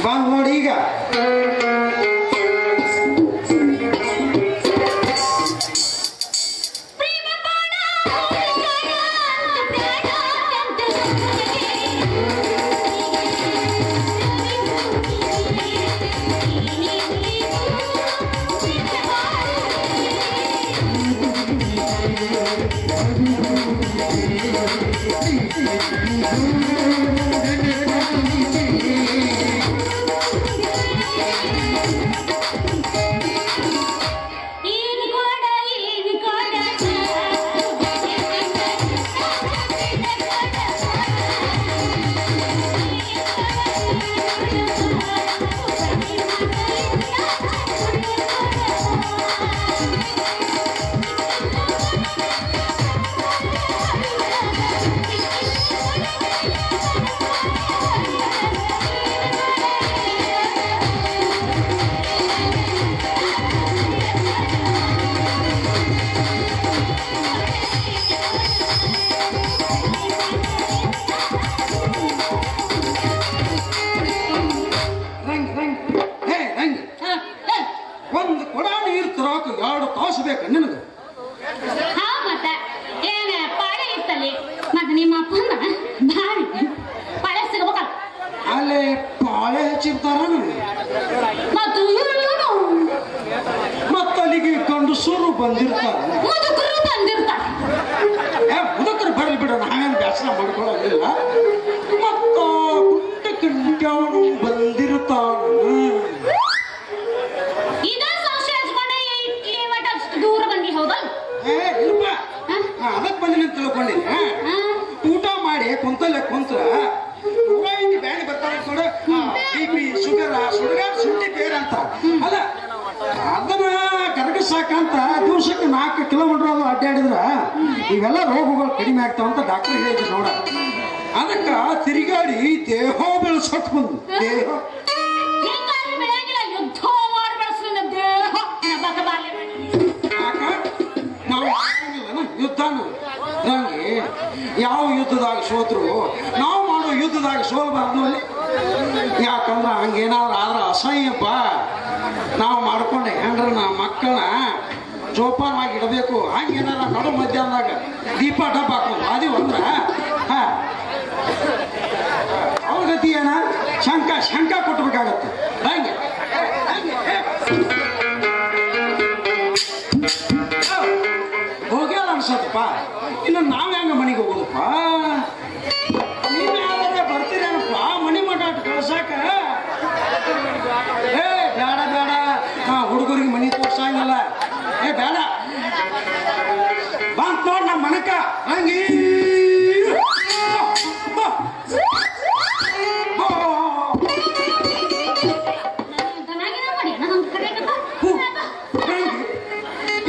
ಬಂದ್ ನೋಡಿ ಈಗ ಮತ್ತಲ್ಲಿಗೆ ಗಂಡಸರು ಬಂದಿರ್ತಾರೆ ಮುದುಕರು ಬರ್ಲಿ ಬಿಡ ನಾವೇನು ಬೇಸರ ಮಾಡ್ಕೊಳ್ಳೋದಿಲ್ಲ ಮತ್ತ ಗುಂಡ ಬಂದಿರ್ತಾನ ಅದಕ್ಕೆ ಬಂದಿನ ತಿಳ್ಕೊಂಡಿನಿ ಊಟ ಮಾಡಿ ಕುಂತಲ್ಲೇ ಕುಂತ್ರ ಬ್ಯಾನಿ ಬರ್ತಾವ ನೋಡು BP ಶುಗರ್ ಶುಂಠಿ ಬೇರೆ ಅಂತ ಅಲ್ಲ ಅದನ್ನ ಕರಗಿಸಾಕಂತ ದಿವಸಕ್ಕೆ 4 ಕಿಲೋಮೀಟರ್ ಅದು ಅಡ್ಡಾಡಿದ್ರ ಇವೆಲ್ಲ ರೋಗಗಳು ಕಡಿಮೆ ಆಗ್ತಾವಂತ ಡಾಕ್ಟರ್ ಹೇಳಿದ್ರು ನೋಡ ಅದಕ್ಕೆ ತಿರುಗಾಡಿ ದೇಹ ಬೆಳೆಸಕ್ ಬಂದು ದೇಹ ನಾವು ಯುದ್ಧನ ಹಂಗೆ ಯಾವ ಯುದ್ಧದಾಗ ಸೋತ್ರು ನಾವು ಮಾಡೋ ಯುದ್ಧದಾಗ ಸೋಲ್ಬಾರ್ದು ಯಾಕಂದ್ರೆ ಹಂಗೇನಾದ್ರು ಆದ್ರೆ ಅಸಹ್ಯಪ್ಪ ನಾವು ಮಾಡ್ಕೊಂಡೆ ಹೆಂಡ್ರ ನಮ್ಮ ಮಕ್ಕಳನ್ನ ಜೋಪಾನವಾಗಿ ಇಡಬೇಕು ಹಂಗೇನಾರ ನಡು ಮಧ್ಯಾಹ್ನದಾಗ ದೀಪ ಡಬ್ಬ ಹಾಕೋದು ಅದು ಅಂದ್ರೆ ಅವ್ರ ಗತಿ ಏನ ಶಂಕ ಕೊಟ್ಬೇಕಾಗತ್ತೆ ಹಂಗೆ ಹೋಗ್ಯಾರ ಅನ್ಸತ್ತಪ್ಪ ಇನ್ನು ನಾವ್ ಹೆಂಗ ಮನೆಗೆ ಹೋಗೋದಪ್ಪ ನೀವ್ ಯಾವ್ದಾರ ಬರ್ತೀರೇನಪ್ಪ ಮನೆ ಮಠ ಕಳ್ಸಾಕ ಬೇಡ ಬೇಡ ಹುಡುಗರಿಗೆ ಮನೆ ತೋರ್ಸಂಗಿಲ್ಲ ಬೇಡ ಬಂತ ನೋಡ್ ನಮ್ಮ ಮನಕ ಹಂಗಿ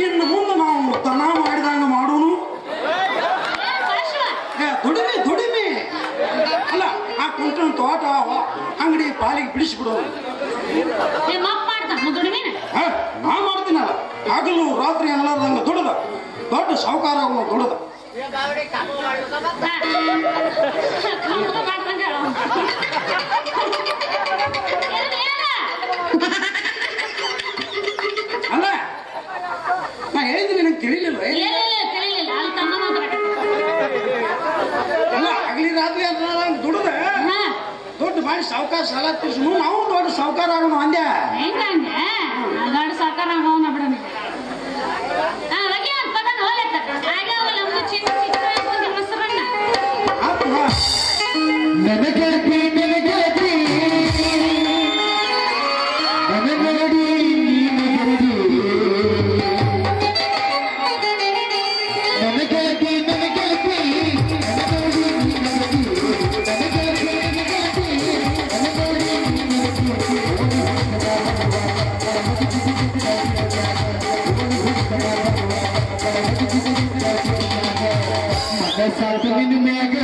ಇನ್ನು ಮುಂದೆ ನಾವು ದನ ಮಾಡಿದಂಗ ಮಾಡೋನು ದುಡಿಮೆ ಅಲ್ಲ ಆ ಕುಂಟನ ತೋಟ ಅಂಗಡಿ ಪಾಲಿಗೆ ಬಿಡಿಸ್ಬಿಡೋದು ನಾ ಮಾಡ್ತೀನಲ್ಲ ಹಗಲು ರಾತ್ರಿ ಎಲ್ಲಾರ್ದಂಗ ದುಡದ ದೊಡ್ಡ ಸಾಹುಕಾರ ದುಡದ ಅಲ್ಲ ನಾ ಹೇಳಿದ್ದೀನಿ ನನಗೆ ತಿಳಿಲಿಲ್ಲ ಅಲ್ಲ ಹಗಲಿ ರಾತ್ರಿ ಅಂತ ದುಡದ ದೊಡ್ಡ ಮಾಡಿ ಸಾವುಕಾರ ಸಾಲ ತೀರ್ಸು ನಾವು ದೊಡ್ಡ ಸಾವುಕಾರ ಆಗೋಣ ಅಂದ್ಯ ದೊಡ್ಡ ಸಾವುಕಾರ ಆಗೋಣ ಬಿಡ ಚಿಕ್ಕ ಚಿಕ್ಕ ಮೊಸರನ್ನ ಮ್ಯಾಗ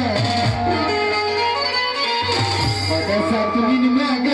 ಸಾತು ನಿನ್ನ ಮ್ಯಾಗ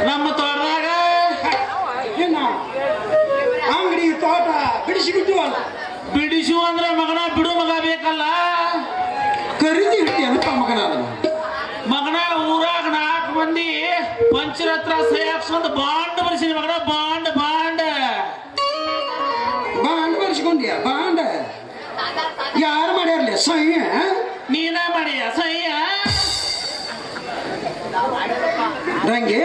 ನಮ್ಮ ತೋಟದಾಗ ಅಂಗಡಿ ತೋಟ ಬಿಡಿಸಿಬಿಟ್ಟಿವಲ್ಲ. ಬಿಡಿಸು ಅಂದ್ರೆ ಮಗನ ಬಿಡು ಮಗ ಬೇಕಲ್ಲ. ಖರೀದಿ ಇರ್ತಿ ಅನಪ್ಪ ಮಗನ ಮಗನ ಊರಾಗ 4 ಮಂದಿ ಪಂಚರ ಹತ್ರ ಸಹಿ ಹಾಕ್ಸ್ಕೊಂಡು ಬಾಂಡ್ ಬರ್ಸಿನಿ ಮಗನ. ಬಾಂಡ್ ಬಾಂಡ್ ಬಾಂಡ್ ಬರ್ಸ್ಕೊಂಡ್ಯ? ಬಾಂಡ್ ಯಾರು ಮಾಡ್ಯಾರ್ಲಿ ಸಹಿ? ನೀನ ಮಾಡಿಯ ಸಹಿ? ರಂಗಿ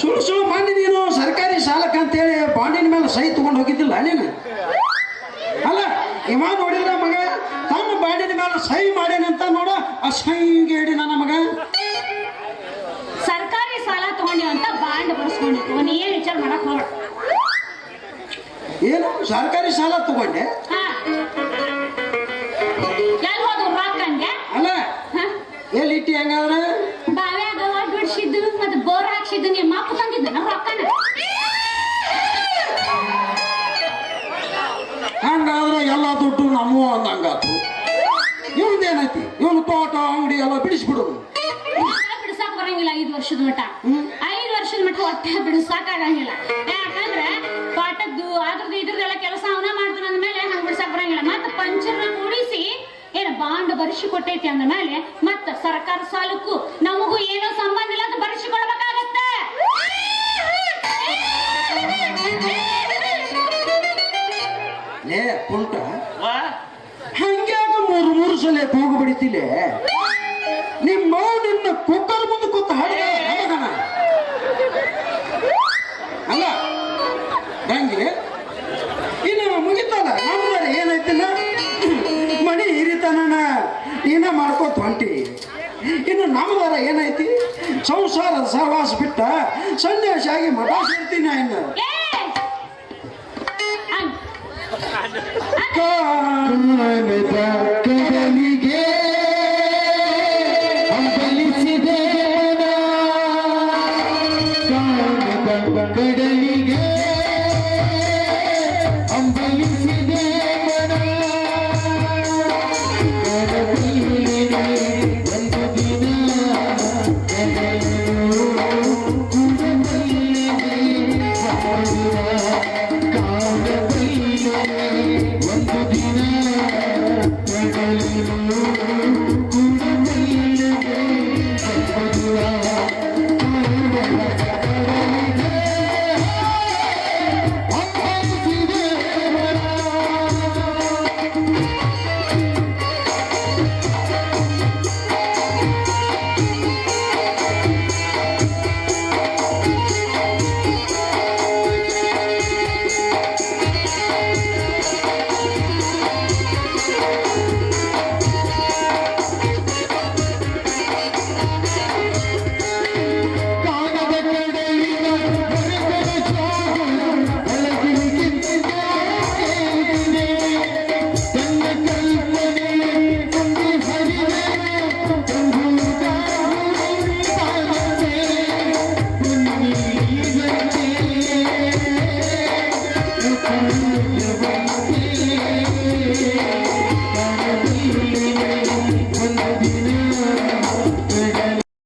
ಸುಳ್ಳು ಸುಳ್ಳು ಬಾಂಡಿದೀನು ಸರ್ಕಾರಿ ಸಾಲಕ್ಕೆ ಅಂತೇಳಿ ಬಾಂಡಿನ ಮೇಲೆ ಸಹಿ ತಗೊಂಡು ಹೋಗಿದ್ದಿಲ್ಲ ನೀನು? ಅಲ್ಲ ಇವ ನೋಡಿದ್ರ ಮಗ ತಮ್ಮ ಬಾಂಡಿನ ಮೇಲೆ ಸಹಿ ಮಾಡೇನಂತ ನೋಡ ಆ ಸಹಿಗೆ ಹೇಳಿ ನನ್ನ ಮಗ ಸರ್ಕಾರಿ ಸಾಲ ತಗೊಂಡಿ ಅಂತ ಬಾಂಡ್ ಬರ್ಸ್ಕೊಂಡಿತ್ತು. ನೀ ಏನ್ ವಿಚಾರ ಮಾಡಕ್ ಹೋಗ್ಬೇಡ. ಏನು ಸರ್ಕಾರಿ ಸಾಲ ತಗೊಂಡೆ? ಎಲ್ಲಿ ಹೋದ್ರು ರೊಕ್ಕಂಗೆ? ಅಲ್ಲ ಎಲ್ಲಿ ಇಟ್ಟಿ ಹಂಗಾದ್ರೆ? ಬಾವ್ಯಾಗ ಬಿಡಿಸಿದ್ದು ಮತ್ತೆ ಬೋರ್ ಹಾಕ್ಸಿದ್ದು ನಿಮ್ಮ ಅಪ್ಪ ತಂದಿದ್ದ ನಾವು ರೊಕ್ಕನ. ಹಂಗಾದ್ರೆ ಎಲ್ಲ ದುಡ್ಡು ನಮ್ಮ ಅಂದಂಗಾತು. ಇವ್ನದೇನೈತಿ? ಇವನು ತೋಟ ಅಂಗಡಿ ಎಲ್ಲ ಬಿಡಿಸ್ಬಿಡೋದು. ಬಿಡಿಸಾಕ ಬರಂಗಿಲ್ಲ 5 ವರ್ಷದ ಮಟ್ಟ. 5 ವರ್ಷದ ಮಟ್ಟ ಹೊಟ್ಟೆ ಬಿಡಿಸಾಕ ಆಗಂಗಿಲ್ಲ. ಯಾಕಂದ್ರೆ ತೋಟದ್ದು ಅದ್ರದ್ದು ಇದ್ರದ್ದೆಲ್ಲ ಕೆಲಸ ಅವನ ಮಾಡ್ತಾನ ಅಂದ್ಮೇಲೆ ಹಂಗ ಬಿಡಿಸಾಕ ಬರಂಗಿಲ್ಲ. ಮತ್ತೆ ಪಂಚರ್ನ ಕೂಡಿಸಿ ಏನ ಬಾಂಡ್ ಬರಿಸಿ ಕೊಟ್ಟೈತಿ ಅಂದ ಮೇಲೆ ಮತ್ತ ಸರ್ಕಾರ ಸಾಲಕ್ಕೂ ನಮಗೂ ಏನೋ ಸಂಬಂಧ ಇಲ್ಲ ಅಂತ ಬರಿಸಿಕೊಳ್ಬೇಕಾಗತ್ತೆ. ಲೇ ಪುಂಟ ವಾ ಹಂಗ್ಯಾಕ ಸಲ ಕೂಗು ಬಿಡಿತಿಲೆ ನಿಮ್ಮ ನಿನ್ನ ಕುಕ್ಕರ್ ಮುಂದೆ ಕೂತ ಹಾಡಿದ ಅಲ್ಲ ಹಂಗೆ ಇನ್ನು ಮುಗಿತಲ್ಲ ನಮ್ದಾರ ಏನೈತಿಲ್ಲ ಮಣಿ ಹಿರಿತನ ಏನ ಮಾಡ್ಕೋತ ಹೊಂಟಿ ಇನ್ನು ನಮ್ದಾರ ಏನೈತಿ ಸಂಸಾರದ ಸಹವಾಸ ಬಿಟ್ಟ ಸನ್ಯಾಸಿ ಆಗಿ ಮಠ ಸೇರ್ತೀನಿ ಇನ್ನು ಕಾಣದ ಕಡಲಿಗೆ ಅಂಬಲಿಸಿದೆ ಕಾಣದ ಕಡಲಿಗೆ ಅಂಬಲಿಸಿದೆ ಮನ ಕಡಲಿಗೆ ಒಂದು ದಿನ ಒಂದು ದಿನ